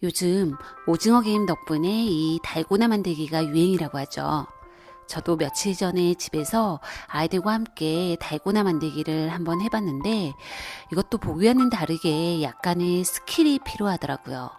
요즘 오징어 게임 덕분에 이 달고나 만들기가 유행이라고 하죠. 저도 며칠 전에 집에서 아이들과 함께 달고나 만들기를 한번 해봤는데 이것도 보기와는 다르게 약간의 스킬이 필요하더라고요.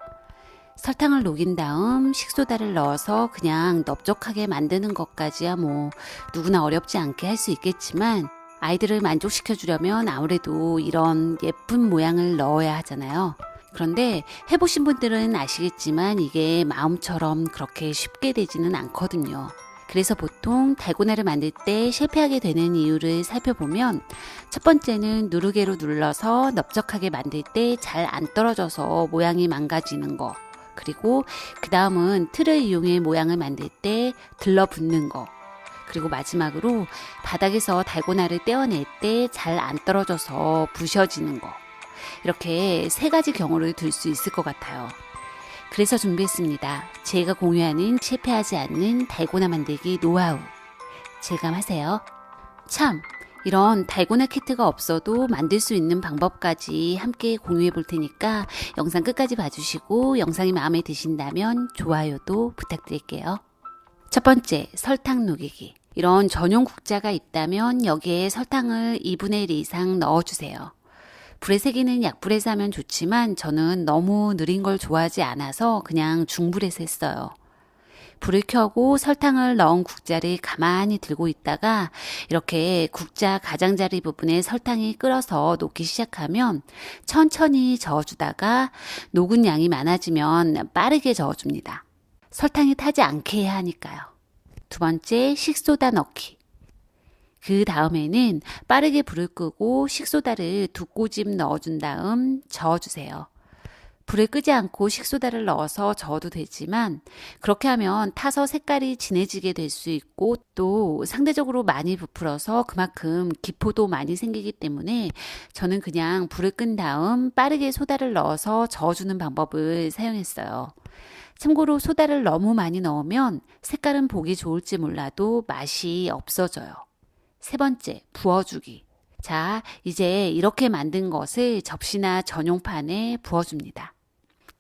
설탕을 녹인 다음 식소다를 넣어서 그냥 넓적하게 만드는 것까지야 뭐 누구나 어렵지 않게 할 수 있겠지만 아이들을 만족시켜 주려면 아무래도 이런 예쁜 모양을 넣어야 하잖아요. 그런데 해보신 분들은 아시겠지만 이게 마음처럼 그렇게 쉽게 되지는 않거든요. 그래서 보통 달고나를 만들 때 실패하게 되는 이유를 살펴보면 첫 번째는 누르개로 눌러서 넓적하게 만들 때 잘 안 떨어져서 모양이 망가지는 거. 그리고 그 다음은 틀을 이용해 모양을 만들 때 들러붙는 거. 그리고 마지막으로 바닥에서 달고나를 떼어낼 때 잘 안 떨어져서 부셔지는 거. 이렇게 세 가지 경우를 들 수 있을 것 같아요. 그래서 준비했습니다. 제가 공유하는 실패하지 않는 달고나 만들기 노하우. 실감하세요? 참, 이런 달고나 키트가 없어도 만들 수 있는 방법까지 함께 공유해 볼 테니까 영상 끝까지 봐주시고 영상이 마음에 드신다면 좋아요도 부탁드릴게요. 첫 번째, 설탕 녹이기. 이런 전용 국자가 있다면 여기에 설탕을 2분의 1 이상 넣어주세요. 불에 새기는 약불에서 하면 좋지만 저는 너무 느린 걸 좋아하지 않아서 그냥 중불에서 했어요. 불을 켜고 설탕을 넣은 국자를 가만히 들고 있다가 이렇게 국자 가장자리 부분에 설탕이 끓어서 녹기 시작하면 천천히 저어주다가 녹은 양이 많아지면 빠르게 저어줍니다. 설탕이 타지 않게 해야 하니까요. 두 번째, 식소다 넣기. 그 다음에는 빠르게 불을 끄고 식소다를 2꼬집 넣어준 다음 저어주세요. 불을 끄지 않고 식소다를 넣어서 저어도 되지만 그렇게 하면 타서 색깔이 진해지게 될 수 있고 또 상대적으로 많이 부풀어서 그만큼 기포도 많이 생기기 때문에 저는 그냥 불을 끈 다음 빠르게 소다를 넣어서 저어주는 방법을 사용했어요. 참고로 소다를 너무 많이 넣으면 색깔은 보기 좋을지 몰라도 맛이 없어져요. 세 번째, 부어주기. 자, 이제 이렇게 만든 것을 접시나 전용판에 부어줍니다.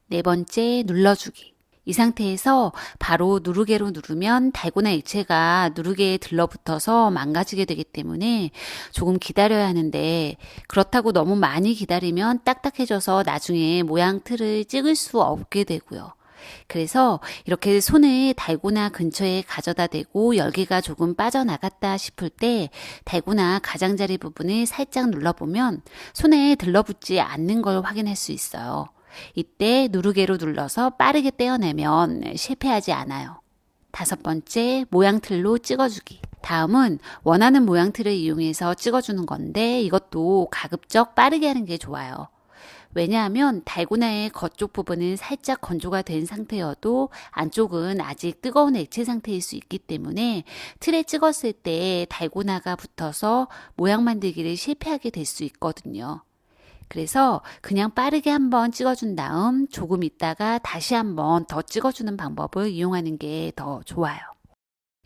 네 번째, 눌러주기. 이 상태에서 바로 누르개로 누르면 달고나 액체가 누르개에 들러붙어서 망가지게 되기 때문에 조금 기다려야 하는데 그렇다고 너무 많이 기다리면 딱딱해져서 나중에 모양 틀을 찍을 수 없게 되고요. 그래서 이렇게 손을 달고나 근처에 가져다 대고 열기가 조금 빠져나갔다 싶을 때 달고나 가장자리 부분을 살짝 눌러보면 손에 들러붙지 않는 걸 확인할 수 있어요. 이때 누르개로 눌러서 빠르게 떼어내면 실패하지 않아요. 다섯 번째, 모양틀로 찍어주기. 다음은 원하는 모양틀을 이용해서 찍어주는 건데 이것도 가급적 빠르게 하는 게 좋아요. 왜냐하면 달고나의 겉쪽 부분은 살짝 건조가 된 상태여도 안쪽은 아직 뜨거운 액체 상태일 수 있기 때문에 틀에 찍었을 때 달고나가 붙어서 모양 만들기를 실패하게 될 수 있거든요. 그래서 그냥 빠르게 한번 찍어준 다음 조금 있다가 다시 한번 더 찍어주는 방법을 이용하는 게 더 좋아요.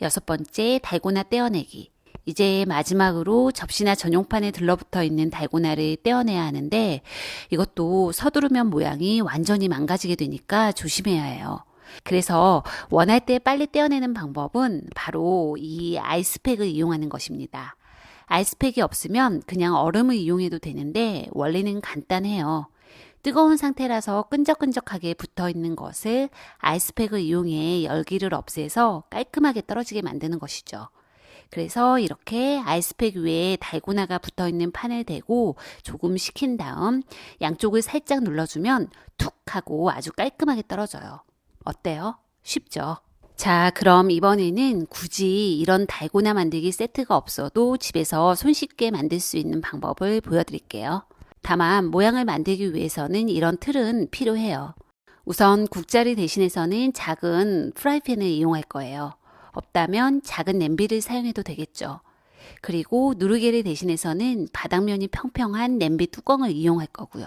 여섯 번째, 달고나 떼어내기. 이제 마지막으로 접시나 전용판에 들러붙어 있는 달고나를 떼어내야 하는데 이것도 서두르면 모양이 완전히 망가지게 되니까 조심해야 해요. 그래서 원할 때 빨리 떼어내는 방법은 바로 이 아이스팩을 이용하는 것입니다. 아이스팩이 없으면 그냥 얼음을 이용해도 되는데 원리는 간단해요. 뜨거운 상태라서 끈적끈적하게 붙어 있는 것을 아이스팩을 이용해 열기를 없애서 깔끔하게 떨어지게 만드는 것이죠. 그래서 이렇게 아이스팩 위에 달고나가 붙어 있는 판을 대고 조금 식힌 다음 양쪽을 살짝 눌러주면 툭 하고 아주 깔끔하게 떨어져요. 어때요? 쉽죠? 자, 그럼 이번에는 굳이 이런 달고나 만들기 세트가 없어도 집에서 손쉽게 만들 수 있는 방법을 보여드릴게요. 다만 모양을 만들기 위해서는 이런 틀은 필요해요. 우선 국자를 대신해서는 작은 프라이팬을 이용할 거예요. 없다면 작은 냄비를 사용해도 되겠죠. 그리고 누르개를 대신해서는 바닥면이 평평한 냄비 뚜껑을 이용할 거고요.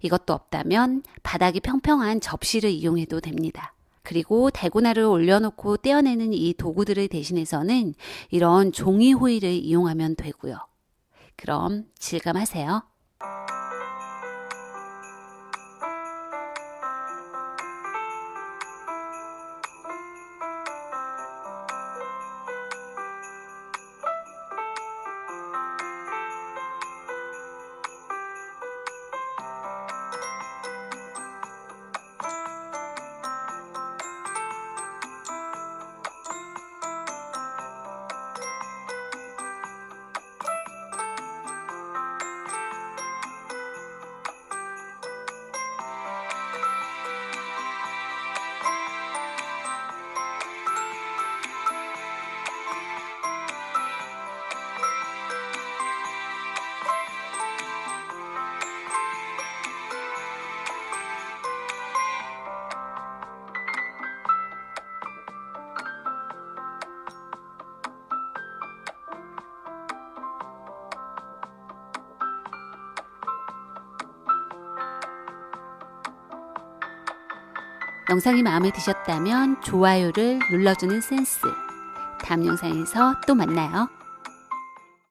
이것도 없다면 바닥이 평평한 접시를 이용해도 됩니다. 그리고 달고나를 올려놓고 떼어내는 이 도구들을 대신해서는 이런 종이 호일을 이용하면 되고요. 그럼 실감하세요. 영상이 마음에 드셨다면 좋아요를 눌러주는 센스. 다음 영상에서 또 만나요.